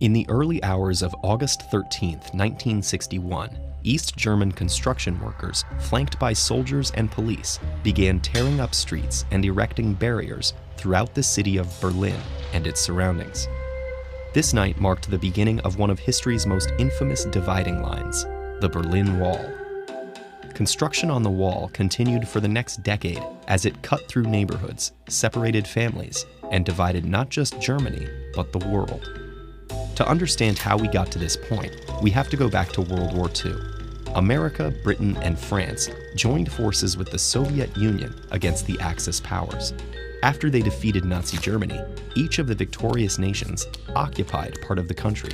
In the early hours of August 13, 1961, East German construction workers, flanked by soldiers and police, began tearing up streets and erecting barriers throughout the city of Berlin and its surroundings. This night marked the beginning of one of history's most infamous dividing lines, the Berlin Wall. Construction on the wall continued for the next decade as it cut through neighborhoods, separated families, and divided not just Germany, but the world. To understand how we got to this point, we have to go back to World War II. America, Britain, and France joined forces with the Soviet Union against the Axis powers. After they defeated Nazi Germany, each of the victorious nations occupied part of the country.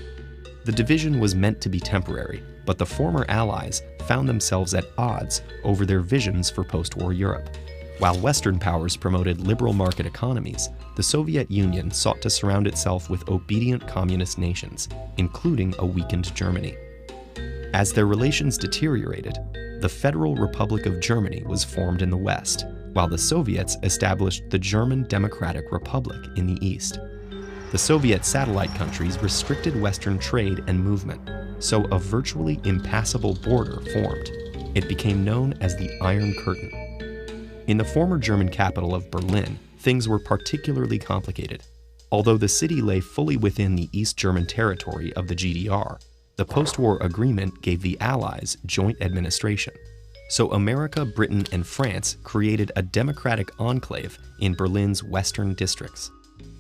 The division was meant to be temporary, but the former allies found themselves at odds over their visions for post-war Europe. While Western powers promoted liberal market economies, the Soviet Union sought to surround itself with obedient communist nations, including a weakened Germany. As their relations deteriorated, the Federal Republic of Germany was formed in the West, while the Soviets established the German Democratic Republic in the East. The Soviet satellite countries restricted Western trade and movement, so a virtually impassable border formed. It became known as the Iron Curtain. In the former German capital of Berlin, things were particularly complicated. Although the city lay fully within the East German territory of the GDR, the post-war agreement gave the Allies joint administration. So America, Britain, and France created a democratic enclave in Berlin's western districts.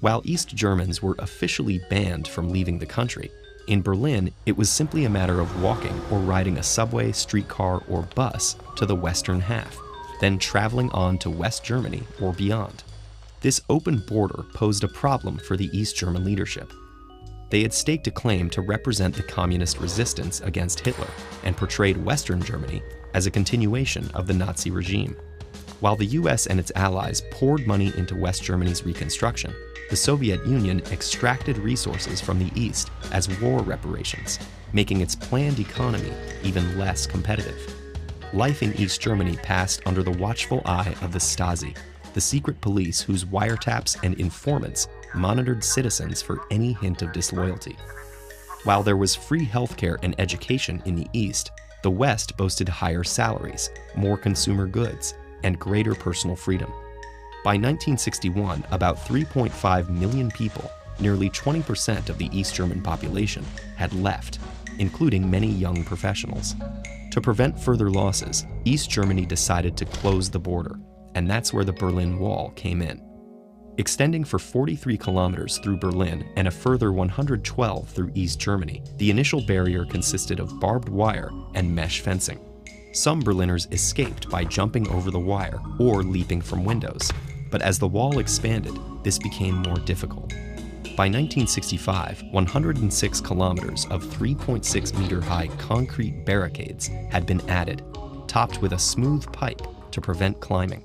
While East Germans were officially banned from leaving the country, in Berlin it was simply a matter of walking or riding a subway, streetcar, or bus to the western half, then traveling on to West Germany or beyond. This open border posed a problem for the East German leadership. They had staked a claim to represent the communist resistance against Hitler and portrayed Western Germany as a continuation of the Nazi regime. While the US and its allies poured money into West Germany's reconstruction, the Soviet Union extracted resources from the East as war reparations, making its planned economy even less competitive. Life in East Germany passed under the watchful eye of the Stasi, the secret police whose wiretaps and informants monitored citizens for any hint of disloyalty. While there was free healthcare and education in the East, the West boasted higher salaries, more consumer goods, and greater personal freedom. By 1961, about 3.5 million people, nearly 20% of the East German population, had left, including many young professionals. To prevent further losses, East Germany decided to close the border, and that's where the Berlin Wall came in. Extending for 43 kilometers through Berlin and a further 112 through East Germany, the initial barrier consisted of barbed wire and mesh fencing. Some Berliners escaped by jumping over the wire or leaping from windows, but as the wall expanded, this became more difficult. By 1965, 106 kilometers of 3.6-meter-high concrete barricades had been added, topped with a smooth pipe to prevent climbing.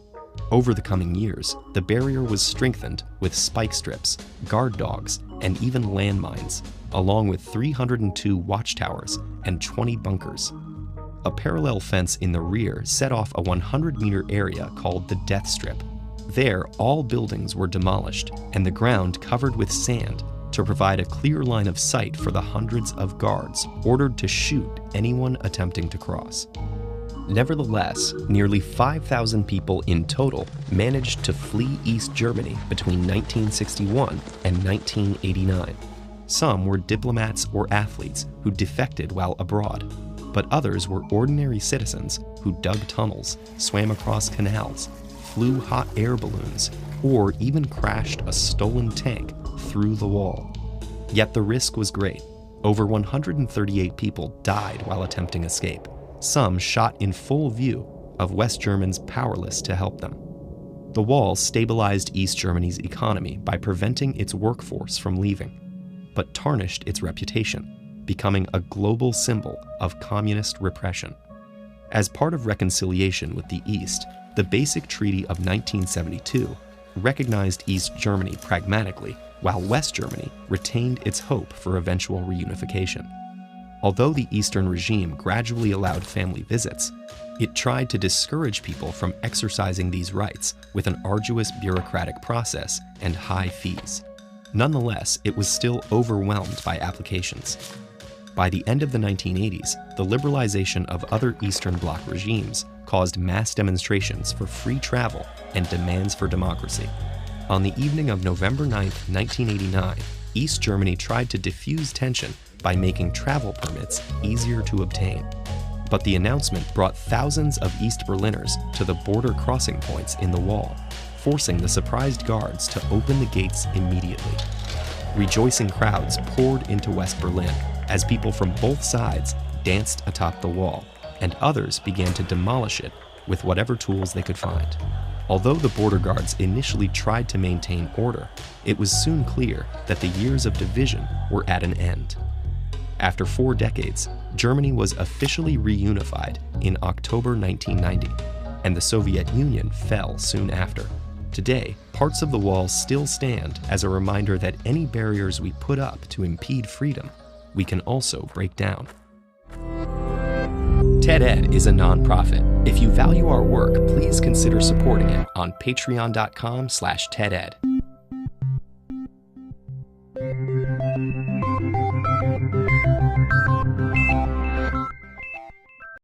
Over the coming years, the barrier was strengthened with spike strips, guard dogs, and even landmines, along with 302 watchtowers and 20 bunkers. A parallel fence in the rear set off a 100-meter area called the Death Strip. There, all buildings were demolished and the ground covered with sand to provide a clear line of sight for the hundreds of guards ordered to shoot anyone attempting to cross. Nevertheless, nearly 5,000 people in total managed to flee East Germany between 1961 and 1989. Some were diplomats or athletes who defected while abroad, but others were ordinary citizens who dug tunnels, swam across canals, flew hot air balloons, or even crashed a stolen tank through the wall. Yet the risk was great. Over 138 people died while attempting escape, some shot in full view of West Germans powerless to help them. The wall stabilized East Germany's economy by preventing its workforce from leaving, but tarnished its reputation, becoming a global symbol of communist repression. As part of reconciliation with the East, the Basic Treaty of 1972 recognized East Germany pragmatically, while West Germany retained its hope for eventual reunification. Although the Eastern regime gradually allowed family visits, it tried to discourage people from exercising these rights with an arduous bureaucratic process and high fees. Nonetheless, it was still overwhelmed by applications. By the end of the 1980s, the liberalization of other Eastern Bloc regimes caused mass demonstrations for free travel and demands for democracy. On the evening of November 9, 1989, East Germany tried to diffuse tension by making travel permits easier to obtain. But the announcement brought thousands of East Berliners to the border crossing points in the wall, forcing the surprised guards to open the gates immediately. Rejoicing crowds poured into West Berlin as people from both sides danced atop the wall, and others began to demolish it with whatever tools they could find. Although the border guards initially tried to maintain order, it was soon clear that the years of division were at an end. After 4 decades, Germany was officially reunified in October 1990, and the Soviet Union fell soon after. Today, parts of the wall still stand as a reminder that any barriers we put up to impede freedom, we can also break down. TED-Ed is a nonprofit. If you value our work, please consider supporting it on patreon.com/TED-Ed.